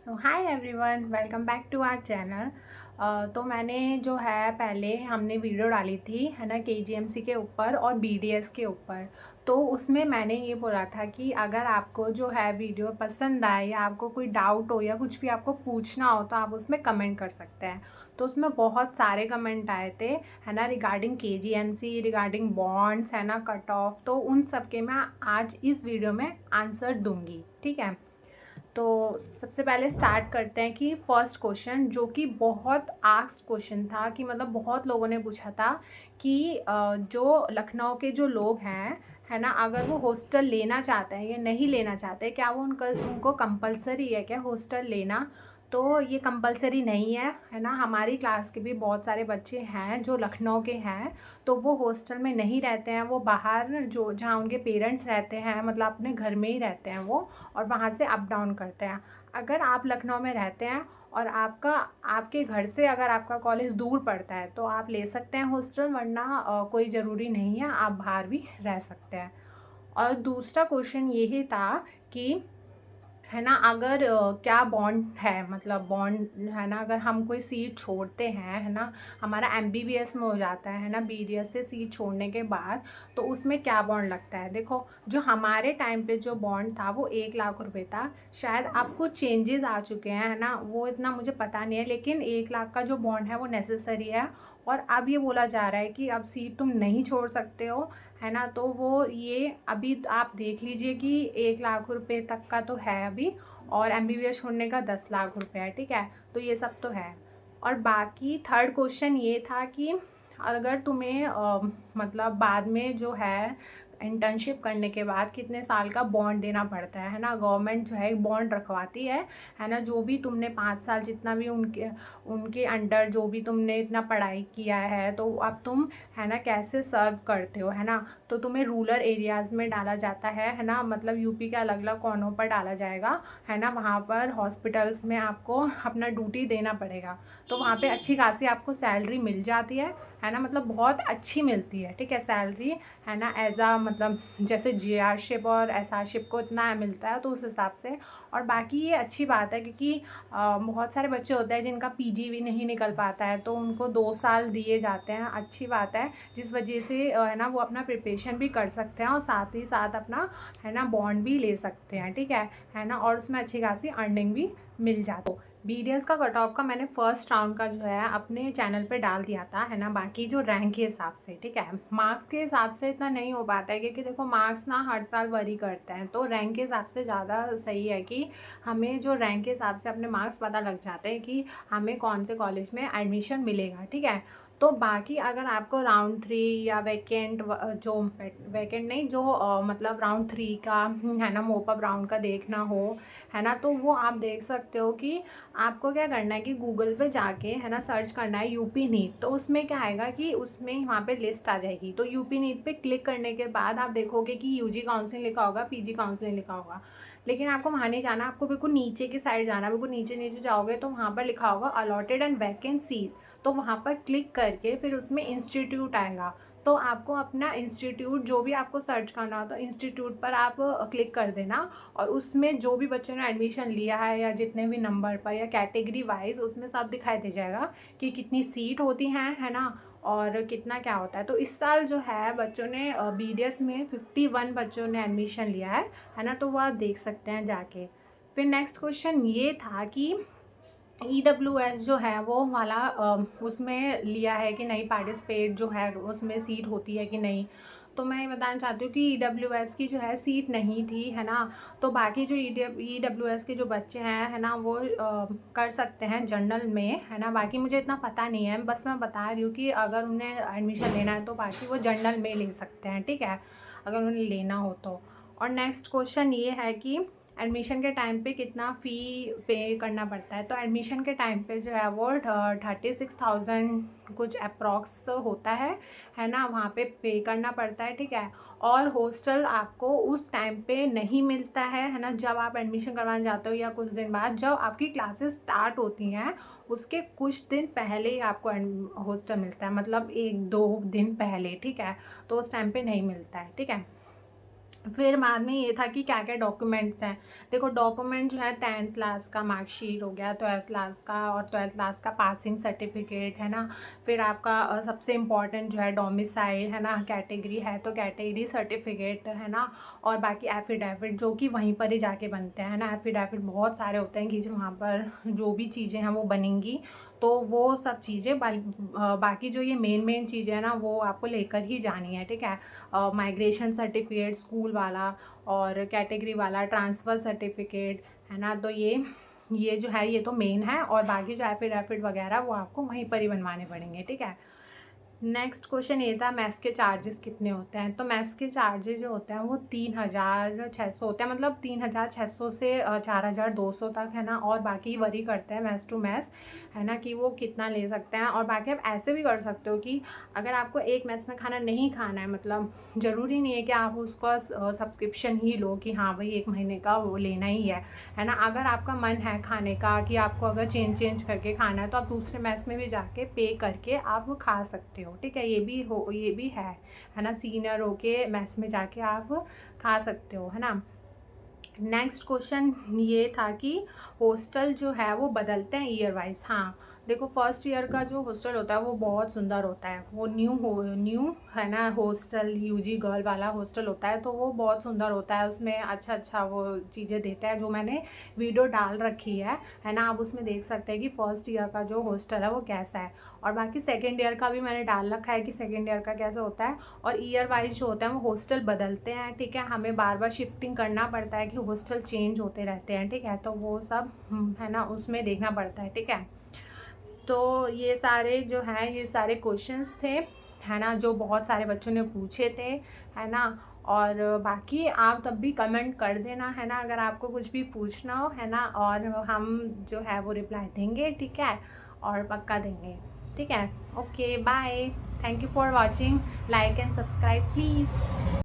So hi everyone, welcome back to our channel. तो मैंने जो है पहले हमने वीडियो डाली थी है ना केजीएमसी के ऊपर और बीडीएस के ऊपर। तो उसमें मैंने ये बोला था कि अगर आपको जो है वीडियो पसंद आए या आपको कोई डाउट हो या कुछ भी आपको पूछना हो तो आप उसमें कमेंट कर सकते हैं। तो उसमें बहुत सारे कमेंट आए थे है ना रिगार्डिंग केजीएमसी, रिगार्डिंग बॉन्ड्स है ना कट ऑफ। तो उन सब के मैं आज इस वीडियो में आंसर दूंगी, ठीक है। तो सबसे पहले स्टार्ट करते हैं कि फर्स्ट क्वेश्चन जो कि बहुत आस्क्ड क्वेश्चन था कि मतलब बहुत लोगों ने पूछा था कि जो लखनऊ के जो लोग हैं है ना, अगर वो हॉस्टल लेना चाहते हैं या नहीं लेना चाहते, क्या वो उनको कंपलसरी है क्या हॉस्टल लेना। तो ये कंपलसरी नहीं है ना। हमारी क्लास के भी बहुत सारे बच्चे हैं जो लखनऊ के हैं, तो वो हॉस्टल में नहीं रहते हैं, वो बाहर जो जहाँ उनके पेरेंट्स रहते हैं मतलब अपने घर में ही रहते हैं वो, और वहाँ से अप डाउन करते हैं। अगर आप लखनऊ में रहते हैं और आपके घर से अगर आपका कॉलेज दूर पड़ता है तो आप ले सकते हैं हॉस्टल, वरना कोई ज़रूरी नहीं है, आप बाहर भी रह सकते हैं। और दूसरा क्वेश्चन यही था कि है ना, अगर क्या बॉन्ड है, मतलब बॉन्ड है ना, अगर हम कोई सीट छोड़ते हैं है ना, हमारा एमबीबीएस में हो जाता है ना बीडीएस से सीट छोड़ने के बाद, तो उसमें क्या बॉन्ड लगता है। देखो, जो हमारे टाइम पे जो बॉन्ड था वो 1 लाख रुपए था। शायद आपको चेंजेस आ चुके हैं है ना, वो इतना मुझे पता नहीं है, लेकिन 1 लाख का जो बॉन्ड है वो नेसेसरी है। और अब ये बोला जा रहा है कि अब सीट तुम नहीं छोड़ सकते हो है ना। तो वो ये अभी आप देख लीजिए कि 1 लाख रुपए तक का तो है अभी, और एमबीबीएस छोड़ने का 10 लाख रुपए है, ठीक है। तो ये सब तो है। और बाकी थर्ड क्वेश्चन ये था कि अगर तुम्हें मतलब बाद में जो है इंटर्नशिप करने के बाद कितने साल का बॉन्ड देना पड़ता है ना। गवर्नमेंट जो है एक बॉन्ड रखवाती है ना। जो भी तुमने 5 साल जितना भी उनके उनके अंडर जो भी तुमने इतना पढ़ाई किया है, तो अब तुम है ना कैसे सर्व करते हो है ना। तो तुम्हें रूरल एरियाज़ में डाला जाता है ना, मतलब यूपी के अलग अलग कोनों पर डाला जाएगा है ना। वहाँ पर हॉस्पिटल्स में आपको अपना ड्यूटी देना पड़ेगा, तो वहाँ पे अच्छी खासी आपको सैलरी मिल जाती है ना, मतलब बहुत अच्छी मिलती है, ठीक है सैलरी है ना। एज आ मतलब जैसे जीआरशिप और एसआरशिप को इतना मिलता है तो उस हिसाब से। और बाकी ये अच्छी बात है क्योंकि बहुत सारे बच्चे होते हैं जिनका पीजी भी नहीं निकल पाता है, तो उनको 2 साल दिए जाते हैं, अच्छी बात है। जिस वजह से है ना वो अपना प्रिपरेशन भी कर सकते हैं और साथ ही साथ अपना है ना बॉन्ड भी ले सकते हैं, ठीक है ना। और उसमें अच्छी खासी अर्निंग भी मिल जाती है। बीडीएस का कट ऑफ का मैंने फर्स्ट राउंड का जो है अपने चैनल पे डाल दिया था है ना। बाकी जो रैंक के हिसाब से, ठीक है, मार्क्स के हिसाब से इतना नहीं हो पाता है क्योंकि देखो मार्क्स ना हर साल वरी करते हैं, तो रैंक के हिसाब से ज़्यादा सही है कि हमें जो रैंक के हिसाब से अपने मार्क्स पता लग जाते हैं कि हमें कौन से कॉलेज में एडमिशन मिलेगा, ठीक है। तो बाकी अगर आपको राउंड 3 या वैकेंट जो वैकेंट नहीं जो मतलब राउंड 3 का है ना मोपअप राउंड का देखना हो है ना, तो वो आप देख सकते हो कि आपको क्या करना है कि गूगल पे जाके है ना सर्च करना है यूपी नीट। तो उसमें क्या आएगा कि उसमें वहाँ पे लिस्ट आ जाएगी, तो यूपी नीट पे क्लिक करने के बाद आप देखोगे कि यूजी काउंसलिंग लिखा होगा, पीजी काउंसलिंग लिखा होगा। लेकिन आपको वहाँ नहीं जाना, आपको बिल्कुल नीचे की साइड जाना। बिल्कुल नीचे नीचे जाओगे तो वहाँ पर लिखा होगा अलॉटेड एंड वैकेंट सीट, तो वहाँ पर क्लिक करके फिर उसमें इंस्टीट्यूट आएगा। तो आपको अपना इंस्टीट्यूट जो भी आपको सर्च करना हो तो इंस्टीट्यूट पर आप क्लिक कर देना, और उसमें जो भी बच्चों ने एडमिशन लिया है या जितने भी नंबर पर या कैटेगरी वाइज उसमें सब दिखाई दे जाएगा कि कितनी सीट होती हैं है ना, और कितना क्या होता है। तो इस साल जो है बच्चों ने बीडीएस में 51 बच्चों ने एडमिशन लिया है ना, तो वो आप देख सकते हैं जाके। फिर नेक्स्ट क्वेश्चन ये था कि ईडब्ल्यूएस जो है वो वाला उसमें लिया है कि नहीं, पार्टिसिपेट जो है उसमें सीट होती है कि नहीं। तो मैं ये बताना चाहती हूँ कि ईडब्ल्यूएस की जो है सीट नहीं थी है ना। तो बाकी जो ईडब्ल्यूएस के जो बच्चे हैं है ना वो कर सकते हैं जनरल में है ना। बाकी मुझे इतना पता नहीं है, बस मैं बता रही हूँ कि अगर उन्हें एडमिशन लेना है तो बाकी वो जनरल में ले सकते हैं, ठीक है, अगर उन्हें लेना हो तो। और नेक्स्ट क्वेश्चन ये है कि एडमिशन के टाइम पे कितना फ़ी पे करना पड़ता है। तो एडमिशन के टाइम पे जो है वो 36,000 कुछ अप्रॉक्स होता है ना, वहाँ पे करना पड़ता है, ठीक है। और हॉस्टल आपको उस टाइम पे नहीं मिलता है ना, जब आप एडमिशन करवाने जाते हो या कुछ दिन बाद जब आपकी क्लासेस स्टार्ट होती हैं उसके कुछ दिन पहले ही आपको हॉस्टल मिलता है, मतलब 1-2 दिन पहले, ठीक है। तो उस टाइम पे नहीं मिलता है, ठीक है। फिर बाद में ये था कि क्या क्या डॉक्यूमेंट्स हैं। देखो डॉक्यूमेंट जो है 10th क्लास का मार्कशीट हो गया, 12th क्लास का, और 12th क्लास का पासिंग सर्टिफिकेट है ना। फिर आपका सबसे इम्पॉर्टेंट जो है डोमिसाइल है ना, कैटेगरी है तो कैटेगरी सर्टिफिकेट है ना। और बाकी एफिडेविट जो कि वहीं पर ही जाके बनते हैं ना। एफिडेविट बहुत सारे होते हैं कि जो वहाँ पर जो भी चीज़ें हैं वो बनेंगी, तो वो सब चीज़ें बाकी जो ये मेन चीज़ें हैं ना वो आपको लेकर ही जानी है, ठीक है। माइग्रेशन सर्टिफिकेट स्कूल वाला, और कैटेगरी वाला ट्रांसफ़र सर्टिफिकेट है ना। तो ये जो है ये तो मेन है, और बाकी जो एफिडेविट वगैरह वो आपको वहीं पर ही बनवाने पड़ेंगे, ठीक है। नेक्स्ट क्वेश्चन ये था मेस के चार्जेस कितने होते हैं। तो मेस के चार्जेस जो होते हैं वो 3,600 होते हैं, मतलब 3,600 से 4,200 तक है ना। और बाकी वरी करते हैं मेस टू मेस है ना, कि वो कितना ले सकते हैं। और बाकी आप ऐसे भी कर सकते हो कि अगर आपको एक मेस में खाना नहीं खाना है, मतलब ज़रूरी नहीं है कि आप उसका सब्सक्रिप्शन ही लो कि हाँ भाई 1 महीने का वो लेना ही है ना। अगर आपका मन है खाने का कि आपको अगर चेंज करके खाना है, तो आप दूसरे मेस में भी जाके पे करके आप खा सकते हो, ठीक है। ये भी है ना। सीनियर होके मेस में जाके आप खा सकते हो, है ना। नेक्स्ट क्वेश्चन ये था कि हॉस्टल जो है वो बदलते हैं ईयर वाइज। हाँ देखो फर्स्ट ईयर का जो हॉस्टल होता है वो बहुत सुंदर होता है, वो न्यू है ना हॉस्टल, यूजी गर्ल वाला हॉस्टल होता है, तो वो बहुत सुंदर होता है। उसमें अच्छा वो चीज़ें देता है, जो मैंने वीडियो डाल रखी है ना। आप उसमें देख सकते हैं कि फर्स्ट ईयर का जो हॉस्टल है वो कैसा है। और बाकी सेकेंड ईयर का भी मैंने डाल रखा है कि सेकेंड ईयर का कैसा होता है। और ईयर वाइज जो होता है वो हॉस्टल बदलते हैं, ठीक है। हमें बार बार शिफ्टिंग करना पड़ता है कि हॉस्टल चेंज होते रहते हैं, ठीक है। तो वो सब है ना उसमें देखना पड़ता है, ठीक है। तो ये सारे जो हैं ये सारे क्वेश्चंस थे, है ना, जो बहुत सारे बच्चों ने पूछे थे, है ना। और बाकी आप तब भी कमेंट कर देना, है ना, अगर आपको कुछ भी पूछना हो, है ना। और हम जो है वो रिप्लाई देंगे, ठीक है, और पक्का देंगे, ठीक है। Okay bye, thank you for watching, like and subscribe please.